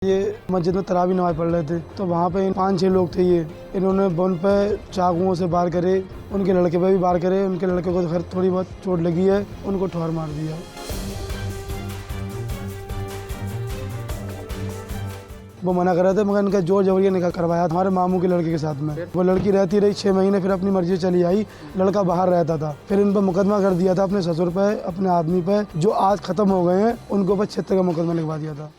ये मस्जिद में तरावी नमाज़ पढ़ रहे थे तो वहाँ पे 5-6 लोग थे। ये इन्होंने उन पे चाकुओं से वार करे, उनके लड़के पे भी वार करे। उनके लड़के को तो थोड़ी बहुत चोट लगी है, उनको ठोर मार दिया। वो मना कर रहे थे मगर इनका जोर जबरिया निकाह करवाया हमारे मामू के लड़के के साथ में। वो लड़की रहती रही 6 महीने, फिर अपनी मर्जी चली आई। लड़का बाहर रहता था, फिर इन पर मुकदमा कर दिया था अपने ससुर पे, अपने आदमी पे, जो आज ख़त्म हो गए हैं। उनको ऊपर 76 का मुकदमा लिखवा दिया था।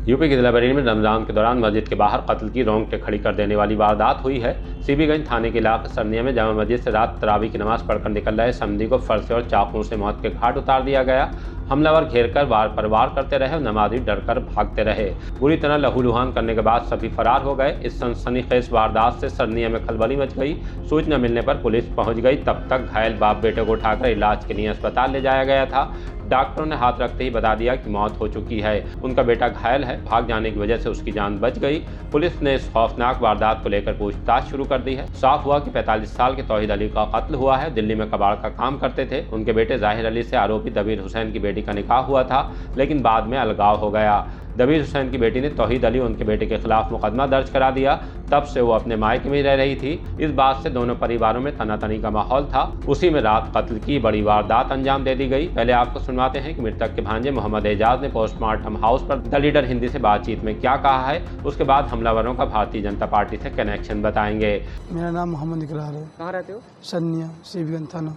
यूपी के जिला बरेली में रमजान के दौरान मस्जिद के बाहर कत्ल की रोंगटे खड़ी कर देने वाली वारदात हुई है। सीबीगंज थाने के इलाके सरनिया में जामा मस्जिद से रात तरावी की नमाज पढ़कर निकल रहे समधी को फरसे और चाकुओं से मौत के घाट उतार दिया गया। हमलावर घेरकर वार पर वार करते रहे और नमाजी डरकर भागते रहे। बुरी तरह लहूलुहान करने के बाद सभी फरार हो गए। इस सनसनीखेज वारदात से सरनिया में खलबली मच गई। सूचना मिलने पर पुलिस पहुंच गई। तब तक घायल बाप बेटे को उठाकर इलाज के लिए अस्पताल ले जाया गया था। डॉक्टरों ने हाथ रखते ही बता दिया कि मौत हो चुकी है। उनका बेटा घायल है, भाग जाने की वजह से उसकी जान बच गई। पुलिस ने इस खौफनाक वारदात को लेकर पूछताछ शुरू कर दी है। साफ हुआ कि 45 साल के तौहीद अली का कत्ल हुआ है। दिल्ली में कबाड़ का काम करते थे। उनके बेटे जाहिर अली से आरोपी दबीर हुसैन की बेटी का निकाह हुआ था, लेकिन बाद में अलगाव हो गया। दबीर हुसैन की बेटी ने तौहीद अली उनके बेटे के खिलाफ मुकदमा दर्ज करा दिया। तब से वो अपने मायके में रह रही थी। इस बात से दोनों परिवारों में तनातनी का माहौल था। उसी में रात कत्ल की बड़ी वारदात अंजाम दे दी गई। पहले आपको सुनवाते हैं कि मृतक के भांजे मोहम्मद एजाज ने पोस्टमार्टम हाउस पर द लीडर हिंदी से बातचीत में क्या कहा है। उसके बाद हमलावरों का भारतीय जनता पार्टी से कनेक्शन बताएंगे। मेरा नाम मोहम्मद इकरार है। कहाँ रहते हो? सन्निया, सीबीगंज थाना।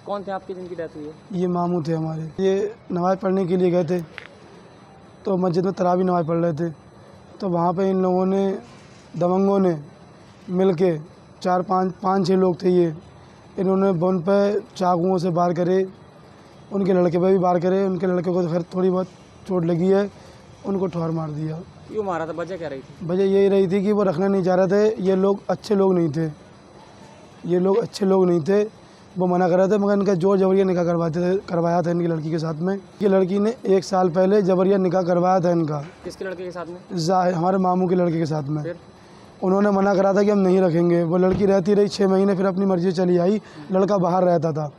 कौन थे आपके जिनकी डेथ हुई है? ये मामू थे हमारे। ये नमाज़ पढ़ने के लिए गए थे तो मस्जिद में तरावी नमाज़ पढ़ रहे थे तो वहाँ पे इन लोगों ने, दबंगों ने मिल के 5-6 लोग थे। ये इन्होंने उन पे चाकुओं से वार करे, उनके लड़के पे भी वार करे। उनके लड़के को तो थोड़ी बहुत चोट लगी है, उनको ठोर मार दिया। क्यों मारा था? वजह क्या रही थी? वजह यही रही थी कि वो रखना नहीं चाह रहे थे। ये लोग अच्छे लोग नहीं थे। ये लोग अच्छे लोग नहीं थे। वो मना कर रहे थे मगर इनका जोर जबरिया निकाह करवाया था इनकी लड़की के साथ में। ये लड़की ने 1 साल पहले जबरिया निकाह करवाया था इनका। किसके लड़के के साथ में? हमारे मामू के लड़के के साथ में। फिर उन्होंने मना करा था कि हम नहीं रखेंगे। वो लड़की रहती रही 6 महीने, फिर अपनी मर्जी चली आई। लड़का बाहर रहता था।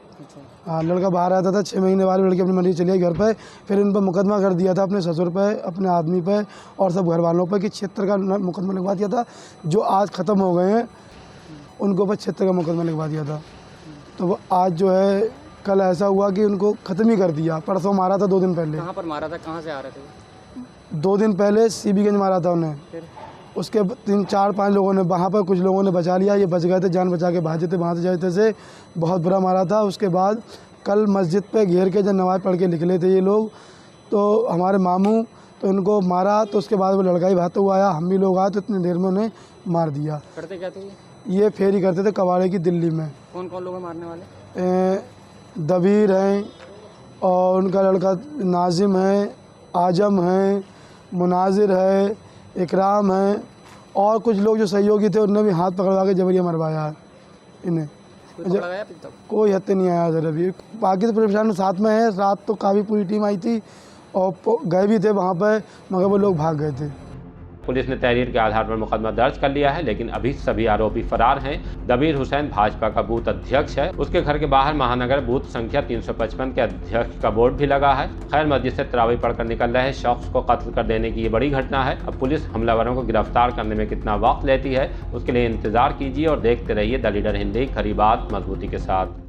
हाँ, लड़का बाहर रहता था। 6 महीने बाद लड़की अपनी मर्जी चली आई घर पर। फिर इन पर मुकदमा कर दिया था अपने ससुर पे, अपने आदमी पे और सब घर वालों पर कि 76 का मुकदमा लिखवा दिया था। जो आज ख़त्म हो गए हैं उनको ऊपर 76 का मुकदमा लिखवा दिया था। तो वो आज जो है, कल ऐसा हुआ कि उनको ख़त्म ही कर दिया। परसों मारा था 2 दिन पहले। कहाँ पर मारा था? कहाँ से आ रहे थे? 2 दिन पहले सीबीगंज मारा था उन्हें। फिर उसके 3-4-5 लोगों ने वहाँ पर, कुछ लोगों ने बचा लिया। ये बच गए थे, जान बचा के भागे थे वहाँ से जाते से। बहुत बुरा मारा था। उसके बाद कल मस्जिद पे घेर के जब नमाज़ पढ़ के निकले थे ये लोग, तो हमारे मामू तो इनको मारा। तो उसके बाद वो लड़का ही भागते हुआ आया, हम भी लोग आए तो इतनी देर में उन्हें मार दिया। करते क्या थे ये फेरी करते थे कबाड़े की दिल्ली में। कौन कौन लोग हैं मारने वाले? दबीर हैं और उनका लड़का नाजिम है, आजम है, मुनाजिर है, इकराम है और कुछ लोग जो सहयोगी थे उनने भी हाथ पकड़वा के जबरिया मरवाया है इन्हें। कोई हत्या नहीं आया सर अभी। बाकी तो प्रशासन साथ में है। रात तो काफ़ी पूरी टीम आई थी और गए भी थे वहाँ पर, मगर वो लोग भाग गए थे। पुलिस ने तहरीर के आधार पर मुकदमा दर्ज कर लिया है, लेकिन अभी सभी आरोपी फरार हैं। दबीर हुसैन भाजपा का बूथ अध्यक्ष है। उसके घर के बाहर महानगर बूथ संख्या 355 के अध्यक्ष का बोर्ड भी लगा है। खैर, मस्जिद से तरावी पढ़कर निकल रहे शख्स को कत्ल कर देने की ये बड़ी घटना है। अब पुलिस हमलावरों को गिरफ्तार करने में कितना वक्त लेती है उसके लिए इंतजार कीजिए और देखते रहिए द लीडर हिंदी, खरी बात मजबूती के साथ।